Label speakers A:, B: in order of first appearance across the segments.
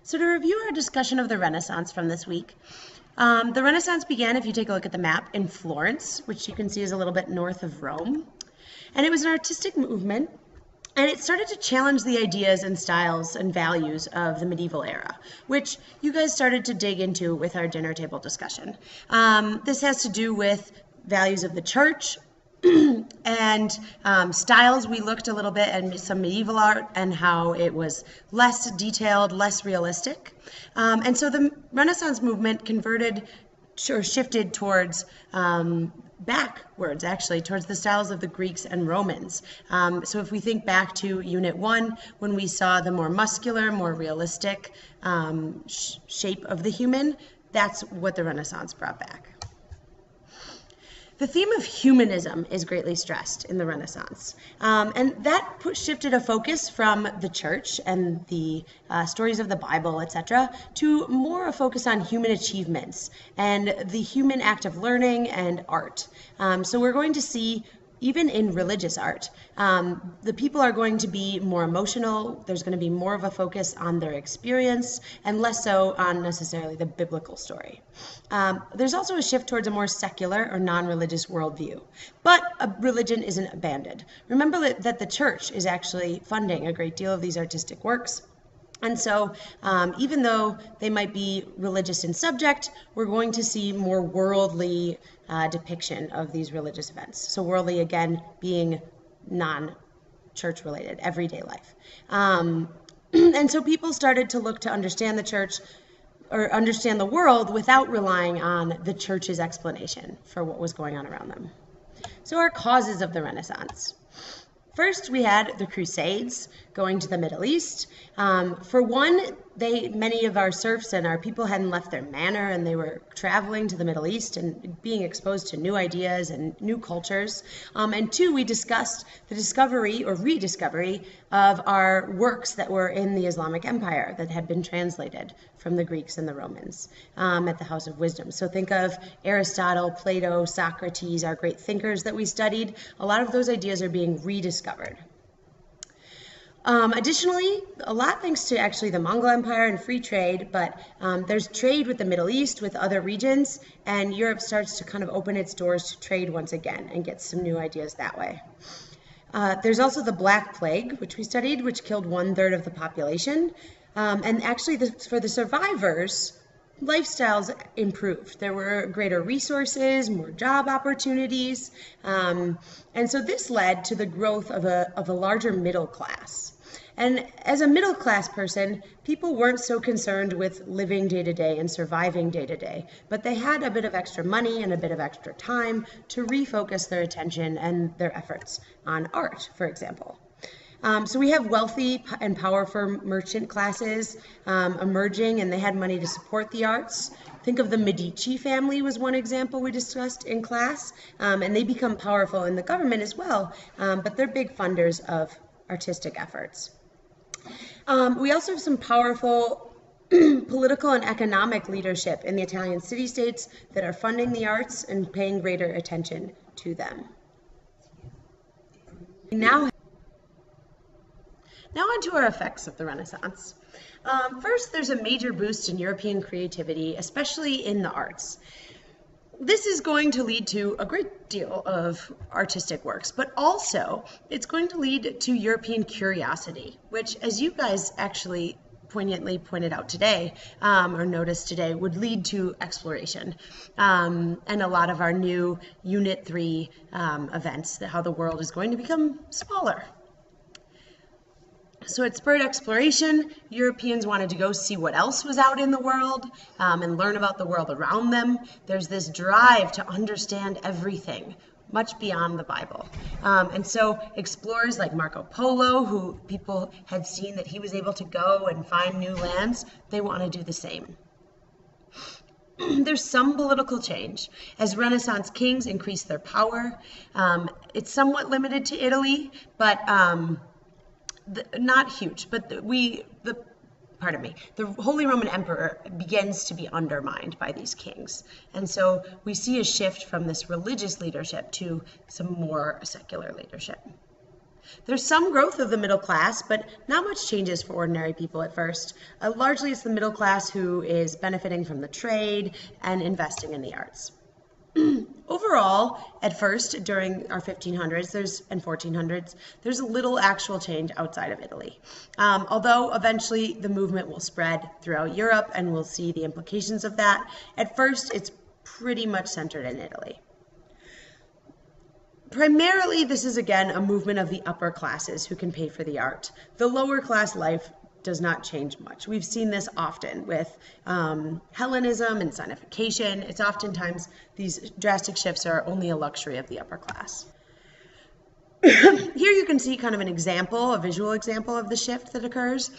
A: So to review our discussion of the Renaissance from this week, the Renaissance began, if you take a look at the map, in Florence, which you can see is a little bit north of Rome. And it was an artistic movement, and it started to challenge the ideas and styles and values of the medieval era, which you guys started to dig into with our dinner table discussion. This has to do with values of the church, and styles. We looked a little bit at some medieval art and how it was less detailed, less realistic. And so the Renaissance movement converted or shifted towards backwards, actually, towards the styles of the Greeks and Romans. So if we think back to Unit 1, when we saw the more muscular, more realistic shape of the human, that's what the Renaissance brought back. The theme of humanism is greatly stressed in the Renaissance, and that shifted a focus from the church and the stories of the Bible, etc., to more a focus on human achievements and the human act of learning and art. So we're going to see, even in religious art, the people are going to be more emotional. There's going to be more of a focus on their experience and less so on necessarily the biblical story. There's also a shift towards a more secular or non-religious worldview, but religion isn't abandoned. Remember that the church is actually funding a great deal of these artistic works. And so even though they might be religious in subject, we're going to see more worldly depiction of these religious events. So worldly, again, being non-church related, everyday life. And so people started to look to understand the church or understand the world without relying on the church's explanation for what was going on around them. So our causes of the Renaissance. First, we had the Crusades going to the Middle East. For one, many of our serfs and our people hadn't left their manor, and they were traveling to the Middle East and being exposed to new ideas and new cultures. And two, we discussed the discovery or rediscovery of our works that were in the Islamic Empire that had been translated from the Greeks and the Romans at the House of Wisdom. So think of Aristotle, Plato, Socrates, our great thinkers that we studied. A lot of those ideas are being rediscovered. Additionally, a lot thanks to actually the Mongol Empire and free trade, but there's trade with the Middle East, with other regions, and Europe starts to kind of open its doors to trade once again and get some new ideas that way. There's also the Black Plague, which we studied, which killed 1/3 of the population. And actually, for the survivors, lifestyles improved. There were greater resources, more job opportunities, and so this led to the growth of a larger middle class. And as a middle class person, people weren't so concerned with living day to day and surviving day to day, but they had a bit of extra money and a bit of extra time to refocus their attention and their efforts on art, for example. So we have wealthy and powerful merchant classes emerging, and they had money to support the arts. Think of the Medici family was one example we discussed in class, and they become powerful in the government as well, but they're big funders of artistic efforts. We also have some powerful political and economic leadership in the Italian city-states that are funding the arts and paying greater attention to them. Now on to our effects of the Renaissance. First, there's a major boost in European creativity, especially in the arts. This is going to lead to a great deal of artistic works, but also it's going to lead to European curiosity, which, as you guys actually poignantly pointed out today, or noticed today, would lead to exploration. And a lot of our new Unit 3 events, how the world is going to become smaller. So it spurred exploration. Europeans wanted to go see what else was out in the world and learn about the world around them. There's this drive to understand everything, much beyond the Bible. And so explorers like Marco Polo, who people had seen that he was able to go and find new lands, they want to do the same. There's some political change as Renaissance kings increase their power. It's somewhat limited to Italy, but not huge, but the Holy Roman Emperor begins to be undermined by these kings. And so we see a shift from this religious leadership to some more secular leadership. There's some growth of the middle class, but not much changes for ordinary people at first. Largely, it's the middle class who is benefiting from the trade and investing in the arts. Overall, at first, during our 1500s and 1400s, there's little actual change outside of Italy. Although eventually the movement will spread throughout Europe and we'll see the implications of that, at first it's pretty much centered in Italy. Primarily, this is again a movement of the upper classes who can pay for the art. The lower class life does not change much. We've seen this often with Hellenism and Sinification. It's oftentimes these drastic shifts are only a luxury of the upper class. Here you can see kind of an example, a visual example of the shift that occurs.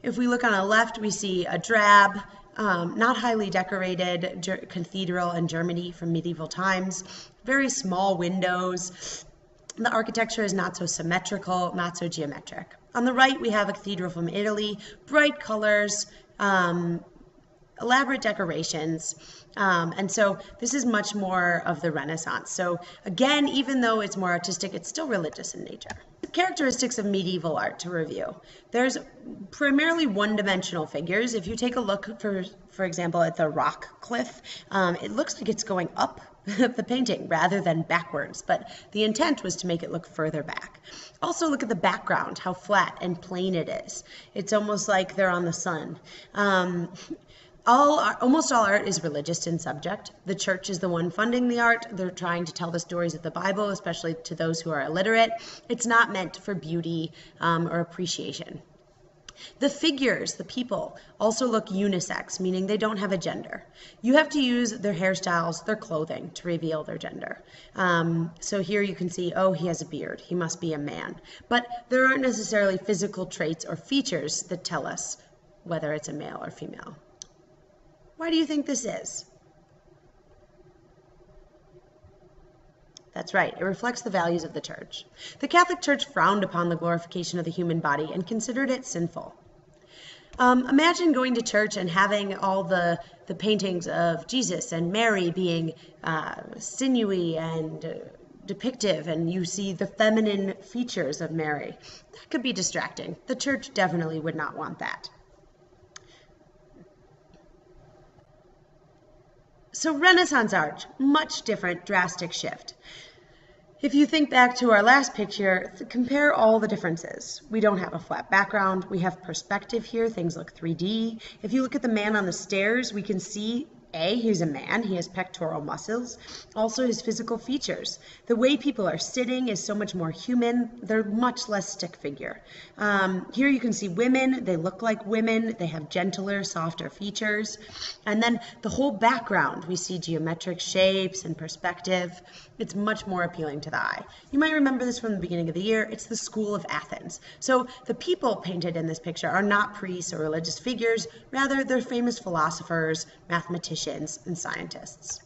A: If we look on the left, we see a drab, not highly decorated cathedral in Germany from medieval times. Very small windows. The architecture is not so symmetrical, not so geometric. On the right, we have a cathedral from Italy, bright colors, elaborate decorations. And so this is much more of the Renaissance. So again, even though it's more artistic, it's still religious in nature. The characteristics of medieval art to review. There's primarily one-dimensional figures. If you take a look, for example, at the rock cliff, it looks like it's going up the painting rather than backwards, but the intent was to make it look further back. Also look at the background, how flat and plain it is. It's almost like they're on the sun. Almost all art is religious in subject. The church is the one funding the art. They're trying to tell the stories of the Bible, especially to those who are illiterate. It's not meant for beauty or appreciation. The figures, the people, also look unisex, meaning they don't have a gender. You have to use their hairstyles, their clothing to reveal their gender. So here you can see, oh, he has a beard. He must be a man. But there aren't necessarily physical traits or features that tell us whether it's a male or female. Why do you think this is? That's right, it reflects the values of the church. The Catholic Church frowned upon the glorification of the human body and considered it sinful. Imagine going to church and having all the paintings of Jesus and Mary being sinewy and depictive, and you see the feminine features of Mary. That could be distracting. The church definitely would not want that. So Renaissance art, much different, drastic shift. If you think back to our last picture, compare all the differences. We don't have a flat background. We have perspective here. Things look 3D. If you look at the man on the stairs, we can see, he's a man. He has pectoral muscles. Also, his physical features. The way people are sitting is so much more human. They're much less stick figure. Here you can see women. They look like women. They have gentler, softer features. And then the whole background, we see geometric shapes and perspective. It's much more appealing to the eye. You might remember this from the beginning of the year. It's the School of Athens. So the people painted in this picture are not priests or religious figures. Rather, they're famous philosophers, mathematicians, and scientists.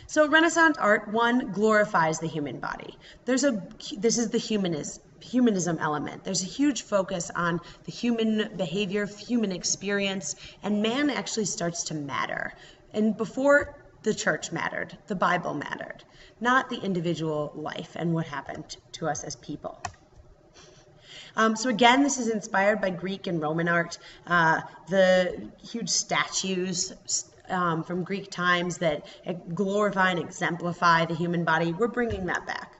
A: So Renaissance art, one, glorifies the human body. This is the humanism element. There's a huge focus on the human behavior, human experience, and man actually starts to matter. And before the church mattered, the Bible mattered, not the individual life and what happened to us as people. So again, this is inspired by Greek and Roman art. The huge statues from Greek times that glorify and exemplify the human body, we're bringing that back.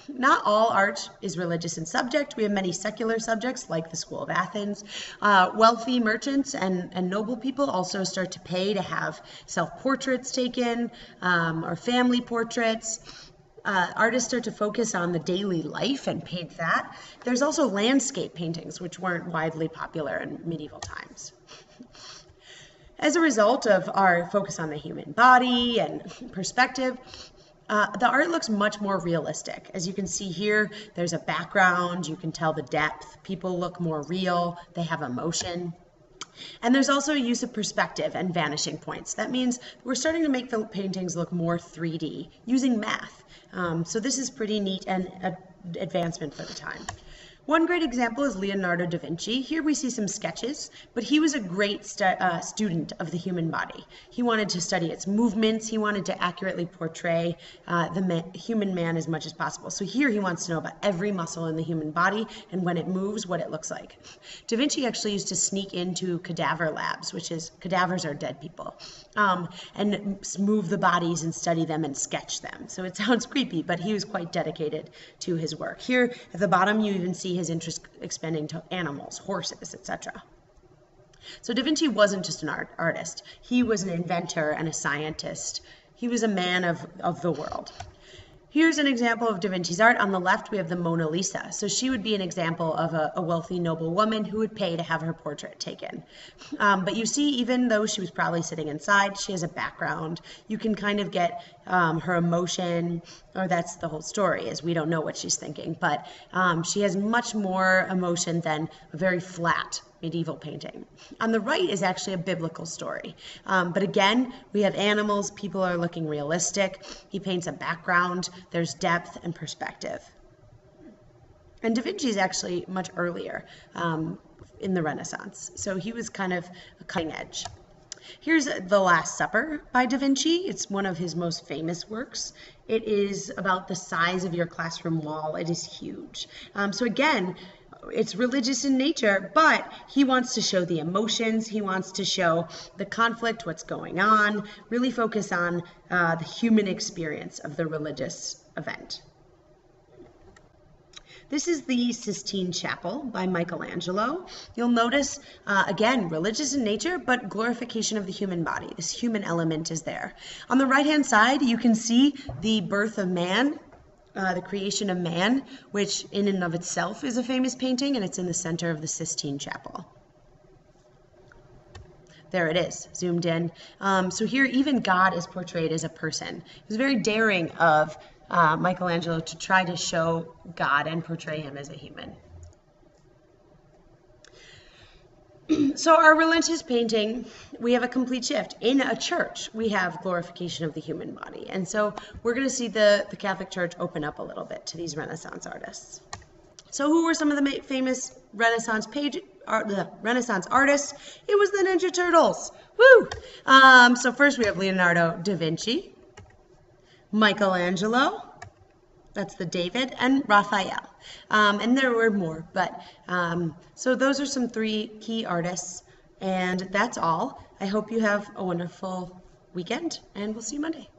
A: Not all art is religious in subject. We have many secular subjects like the School of Athens. Wealthy merchants and noble people also start to pay to have self-portraits taken or family portraits. Artists start to focus on the daily life and paint that. There's also landscape paintings, which weren't widely popular in medieval times. As a result of our focus on the human body and perspective, the art looks much more realistic. As you can see here, there's a background, you can tell the depth, people look more real, they have emotion. And there's also a use of perspective and vanishing points. That means we're starting to make the paintings look more 3D using math. So this is pretty neat and an advancement for the time. One great example is Leonardo da Vinci. Here we see some sketches, but he was a great student of the human body. He wanted to study its movements. He wanted to accurately portray the human man as much as possible. So here he wants to know about every muscle in the human body and when it moves, what it looks like. Da Vinci actually used to sneak into cadaver labs, which is cadavers are dead people, and move the bodies and study them and sketch them. So it sounds creepy, but he was quite dedicated to his work. Here at the bottom, you even see his interest expanding to animals, horses, etc. So Da Vinci wasn't just an artist. He was an inventor and a scientist. He was a man of the world. Here's an example of Da Vinci's art. On the left, we have the Mona Lisa. So she would be an example of a wealthy, noble woman who would pay to have her portrait taken. But you see, even though she was probably sitting inside, she has a background. You can kind of get her emotion, or that's the whole story, is we don't know what she's thinking. But she has much more emotion than a very flat medieval painting. On the right is actually a biblical story. But again, we have animals, people are looking realistic. He paints a background, there's depth and perspective. And Da Vinci is actually much earlier in the Renaissance. So he was kind of a cutting edge. Here's The Last Supper by Da Vinci. It's one of his most famous works. It is about the size of your classroom wall. It is huge. So again, it's religious in nature, but he wants to show the emotions. He wants to show the conflict, what's going on, really focus on the human experience of the religious event. This is the Sistine Chapel by Michelangelo. You'll notice, again, religious in nature, but glorification of the human body. This human element is there. On the right-hand side, you can see the birth of man, the creation of man, which in and of itself is a famous painting, and it's in the center of the Sistine Chapel. There it is, zoomed in. So here, even God is portrayed as a person. It was very daring of Michelangelo to try to show God and portray him as a human. So our religious painting, we have a complete shift. In a church, we have glorification of the human body. And so we're going to see the Catholic Church open up a little bit to these Renaissance artists. So who were some of the famous Renaissance artists? It was the Ninja Turtles. Woo! So first we have Leonardo da Vinci, Michelangelo, that's the David, and Raphael. And there were more, but so those are some 3 key artists, and that's all. I hope you have a wonderful weekend, and we'll see you Monday.